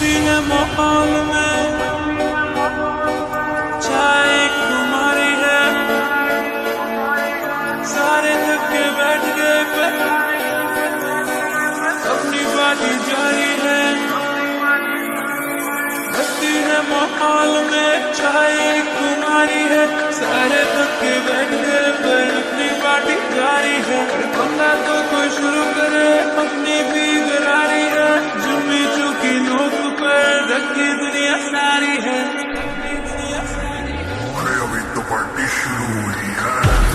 मस्ती है माहौल में, चाय तुम्हारी है, सारे थके बैठ गए पर अपनी बात जारी है। मस्ती है माहौल में, चाय तुम्हारी है, सारे थके बैठ गए पर अपनी बात जारी है। बंदा तो कोई शुरू करे, अपनी भी गरारी है, जुम्मी चुकी नोक पर रखी दुनिया सारी है। अरे अभी तो पार्टी शुरू हुई है।